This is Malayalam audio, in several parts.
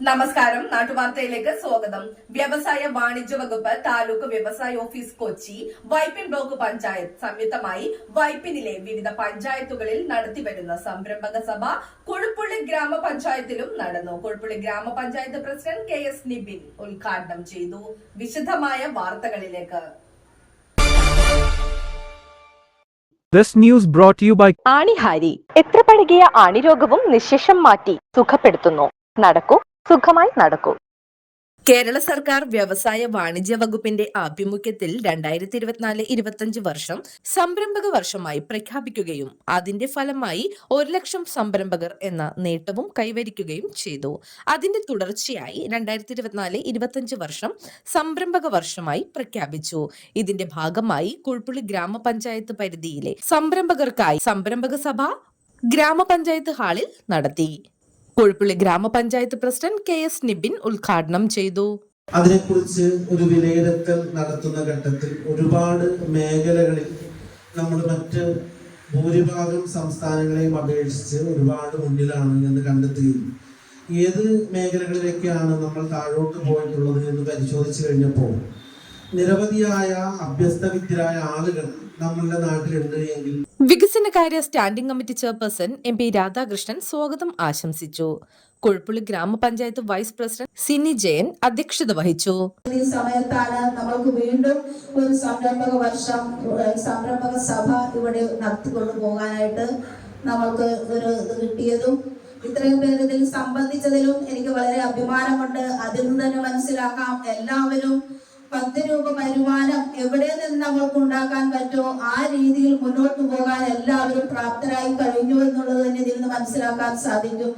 നമസ്കാരം. നാട്ടുവാർത്തയിലേക്ക് സ്വാഗതം. വ്യവസായ വാണിജ്യ വകുപ്പ് താലൂക്ക് വ്യവസായ ഓഫീസ് കൊച്ചി, വൈപ്പിൻ ബ്ലോക്ക് പഞ്ചായത്ത് സംയുക്തമായി വൈപ്പിനിലെ വിവിധ പഞ്ചായത്തുകളിൽ നടത്തിവരുന്ന സംരംഭക സഭ കുഴുപ്പുള്ളി ഗ്രാമപഞ്ചായത്തിലും നടന്നു. കുഴുപ്പുള്ളി ഗ്രാമപഞ്ചായത്ത് പ്രസിഡന്റ് KS നിബിൻ ഉദ്ഘാടനം ചെയ്തു. വിശദമായ വാർത്തകളിലേക്ക്. This news brought to you by ആണിഹാരി. എത്ര പഴകിയ ആണിരോഗവും നിശേഷം മാറ്റി സുഖപ്പെടുത്തുന്നു. നടക്കൂ, സുഖമായി നടക്കൂ. കേരള സർക്കാർ വ്യവസായ വാണിജ്യ വകുപ്പിന്റെ ആഭിമുഖ്യത്തിൽ 2024-25 വർഷം സംരംഭക വർഷമായി പ്രഖ്യാപിക്കുകയും അതിന്റെ ഫലമായി 1 ലക്ഷം സംരംഭകർ എന്ന നേട്ടവും കൈവരിക്കുകയും ചെയ്തു. അതിന്റെ തുടർച്ചയായി 2024-25 വർഷം സംരംഭക വർഷമായി പ്രഖ്യാപിച്ചു. ഇതിന്റെ ഭാഗമായി കുഴുപ്പുള്ളി ഗ്രാമപഞ്ചായത്ത് പരിധിയിലെ സംരംഭകർക്കായി സംരംഭക സഭ ഗ്രാമപഞ്ചായത്ത് ഹാളിൽ നടത്തി. കുഴുപ്പുള്ളി ഗ്രാമപഞ്ചായത്ത് പ്രസിഡന്റ് KS നിബിൻ ഉദ്ഘാടനം ചെയ്തു. അതിനെക്കുറിച്ച് ഒരു വിലയിരുത്തൽ നടത്തുന്ന ഘട്ടത്തിൽ ഒരുപാട് മേഖലകളിൽ നമ്മൾ മറ്റ് ഭൂരിഭാഗം സംസ്ഥാനങ്ങളെയും അപേക്ഷിച്ച് ഒരുപാട് മുന്നിലാണ് എന്ന് കണ്ടെത്തുകയും ഏത് മേഖലകളിലേക്കാണ് നമ്മൾ താഴോട്ട് പോയിട്ടുള്ളത് എന്ന് പരിശോധിച്ചു കഴിഞ്ഞപ്പോൾ നിരവധിയായ അഭ്യസ്തവിദ്യരായ ആളുകൾ നമ്മളുടെ നാട്ടിലുണ്ട് എങ്കിൽ വികസനകാര്യ standing committee chairperson MP Radhakrishnan സ്വാഗതം ആശംസിച്ചു. കുഴുപ്പുള്ളി ഗ്രാമപഞ്ചായത്ത് വൈസ് പ്രസിഡന്റ് സിനി ജയൻ അധ്യക്ഷത വഹിച്ചു. ഈ സമയത്താണ് നമ്മൾക്ക് വീണ്ടും ഒരു സംരംഭക വർഷം, സംരംഭക സഭ ഇവിടെ നടത്തിക്കൊണ്ടു പോകാനായിട്ട് നമ്മൾക്ക് ഒരു ഇത് കിട്ടിയതും ഇത്രയും പേര് ഇതിൽ സംബന്ധിച്ചതിലും എനിക്ക് വളരെ അഭിമാനമുണ്ട്. അതിൽ നിന്ന് തന്നെ മനസ്സിലാക്കാം എല്ലാവരും 10 രൂപ വരുമാനം എവിടെ നിന്ന് നമ്മൾക്ക് ഉണ്ടാക്കാൻ പറ്റുമോ ആ രീതിയിൽ മുന്നോട്ട് പോകാൻ എല്ലാവരും പ്രാപ്തരായി കഴിഞ്ഞു എന്നുള്ളത് തന്നെ ഇതിൽ നിന്ന് മനസ്സിലാക്കാൻ സാധിക്കും.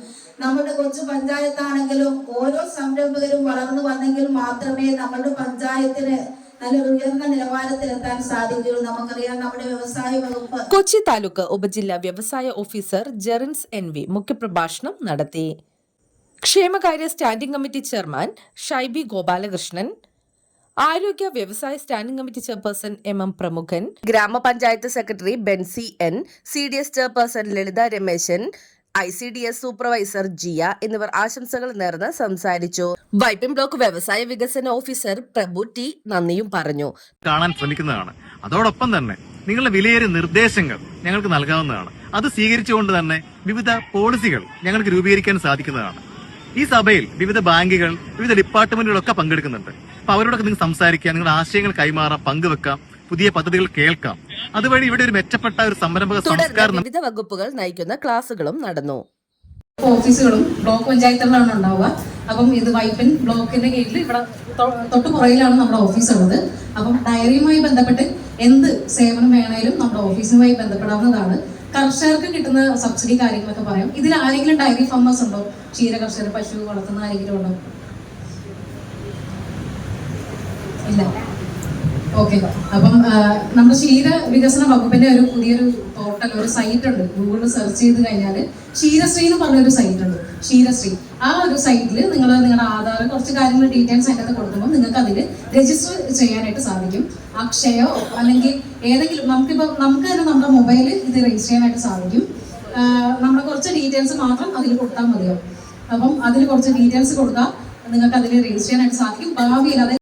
നമ്മുടെ കൊച്ചു പഞ്ചായത്താണെങ്കിലും ഓരോ സംരംഭകരും വളർന്നു വന്നെങ്കിൽ മാത്രമേ നമ്മുടെ പഞ്ചായത്തിന് നല്ലൊരു ഉയർന്ന നിലവാരത്തിലെത്താൻ സാധിക്കുള്ളൂ. നമുക്കറിയാം നമ്മുടെ വ്യവസായ വകുപ്പ് കൊച്ചി താലൂക്ക് ഉപജില്ലാ വ്യവസായ ഓഫീസർ ജെറിൻസ് NV മുഖ്യപ്രഭാഷണം നടത്തി. ക്ഷേമകാര്യ standing committee chairman Shaibi Gopalakrishnan, ആരോഗ്യ വ്യവസായ standing committee chairperson MM Pramukhan, ഗ്രാമപഞ്ചായത്ത് secretary Benzy N, CDS chairperson Lalitha Rameshan, ICDS supervisor Jiya എന്നിവർ ആശംസകൾ നേർന്ന് സംസാരിച്ചു. വൈപ്പിൻ ബ്ലോക്ക് വ്യവസായ വികസന ഓഫീസർ പ്രഭു T നന്ദിയും പറഞ്ഞു. കാണാൻ ശ്രമിക്കുന്നതാണ്. അതോടൊപ്പം തന്നെ നിങ്ങളുടെ വിലയേറിയ നിർദ്ദേശങ്ങൾ ഞങ്ങൾക്ക് നൽകാവുന്നതാണ്. അത് സ്വീകരിച്ചുകൊണ്ട് തന്നെ വിവിധ പോളിസികൾ ഞങ്ങൾക്ക് രൂപീകരിക്കാൻ സാധിക്കുന്നതാണ്. ഈ സഭയിൽ വിവിധ ബാങ്കുകൾ, വിവിധ ഡിപ്പാർട്ട്മെന്റുകളൊക്കെ പങ്കെടുക്കുന്നുണ്ട്. അപ്പൊ അവരോടൊക്കെ നിങ്ങൾ സംസാരിക്കാം, നിങ്ങളുടെ ആശയങ്ങൾ കൈമാറാം, പങ്കുവെക്കാം, പുതിയ പദ്ധതികൾ കേൾക്കാം. അതുവഴി ഇവിടെ ഒരു മെച്ചപ്പെട്ട ഒരു സംരംഭക സംസ്കാരം വിവിധ വകുപ്പുകൾ നയിക്കുന്ന ക്ലാസുകളും നടന്നു. ഓഫീസുകളും ബ്ലോക്ക് പഞ്ചായത്തുകളാണ് ഉണ്ടാവുക. അപ്പം ഇത് വൈപ്പിൻ ബ്ലോക്കിന്റെ കീഴിൽ ഇവിടെ തൊട്ട് പുറയിലാണ് നമ്മുടെ ഓഫീസ് ഉള്ളത്. അപ്പം ഡയറിയുമായി ബന്ധപ്പെട്ട് എന്ത് സേവനം വേണേലും നമ്മുടെ ഓഫീസുമായി ബന്ധപ്പെടാവുന്നതാണ്. കർഷകർക്ക് കിട്ടുന്ന സബ്സിഡി കാര്യങ്ങളൊക്കെ പറയാം. ഇതിൽ ആരെങ്കിലും ഡയറി ഫാമേഴ്സ് ഉണ്ടോ? ക്ഷീര കർഷകർ, പശു വളർത്തുന്ന ആരെങ്കിലും ഉണ്ടോ? ഇല്ല. ഓക്കെ. അപ്പം നമ്മുടെ ക്ഷീര വികസന വകുപ്പിന്റെ ഒരു പുതിയൊരു പോർട്ടൽ, ഒരു സൈറ്റ് ഉണ്ട്. ഗൂഗിളിൽ സെർച്ച് ചെയ്ത് കഴിഞ്ഞാൽ ക്ഷീരശ്രീ എന്ന് പറഞ്ഞൊരു സൈറ്റ് ഉണ്ട്. ക്ഷീരശ്രീ ആ ഒരു സൈറ്റിൽ നിങ്ങൾ നിങ്ങളുടെ ആധാർ കുറച്ച് കാര്യങ്ങൾ ഡീറ്റെയിൽസ് അതിനകത്ത് കൊടുക്കുമ്പോൾ നിങ്ങൾക്ക് അതിൽ രജിസ്റ്റർ ചെയ്യാനായിട്ട് സാധിക്കും. അക്ഷയോ അല്ലെങ്കിൽ ഏതെങ്കിലും നമുക്ക് തന്നെ നമ്മുടെ മൊബൈലിൽ ഇത് രജിസ്റ്റർ ചെയ്യാനായിട്ട് സാധിക്കും. നമ്മുടെ കുറച്ച് ഡീറ്റെയിൽസ് മാത്രം അതിൽ കൊടുത്താൽ മതിയാവും. അപ്പം അതിൽ കുറച്ച് ഡീറ്റെയിൽസ് കൊടുത്താൽ നിങ്ങൾക്ക് അതിൽ രജിസ്റ്റർ ചെയ്യാനായിട്ട് സാധിക്കും. ഭാവിയിൽ